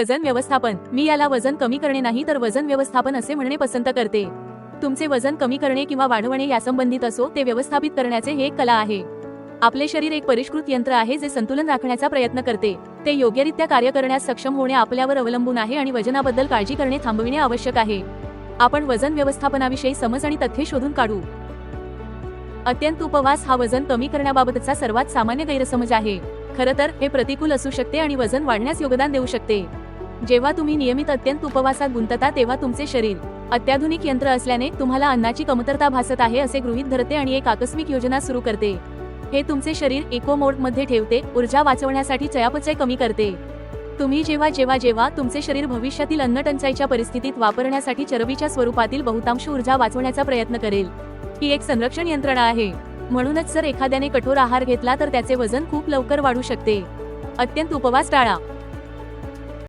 वजन व्यवस्थापन. मी याला वजन कमी करणे नाही तर वजन व्यवस्थापन असे म्हणणे पसंत करते. तुमचे वजन कमी करणे किंवा वाढवणे यासंबंधित असो, ते व्यवस्थापित करण्याचे हे एक कला आहे. आपले शरीर एक परिष्कृत यंत्र आहे जे संतुलन राखण्याचा प्रयत्न करते. ते योग्यरित्या कार्य करण्यास सक्षम होणे आपल्यावर अवलंबून आहे आणि वजनाबद्दल काळजी करणे थांबविणे आवश्यक आहे. आपण वजन व्यवस्थापनाविषयी समज आणि तथ्ये शोधून काढू. अत्यंत उपवास हा वजन कमी करण्याबाबतचा सर्वात सामान्य गैरसमज आहे. खरं तर हे प्रतिकूल असू शकते आणि वजन वाढण्यास योगदान देऊ शकते. जेव्हा तुम्ही नियमित अत्यंत उपवासात गुंतता तेव्हा तुमचे शरीर अत्याधुनिक यंत्र असल्याने तुम्हाला अन्नाची कमतरता भासत आहे असे गृहीत धरते आणि एक आकस्मिक योजना सुरू करते. हे तुमचे शरीर इको मोडमध्ये ठेवते, ऊर्जा वाचवण्यासाठी चयापचय कमी करते. तुम्ही जेव्हा तुमचे शरीर भविष्यातील अन्न टंचाईच्या परिस्थितीत वापरण्यासाठी चरबीच्या स्वरूपातील बहुतांश ऊर्जा वाचवण्याचा प्रयत्न करेल. ही एक संरक्षण यंत्रणा आहे. म्हणूनच जर एखाद्याने कठोर आहार घेतला तर त्याचे वजन खूप लवकर वाढू शकते. अत्यंत उपवास टाळा.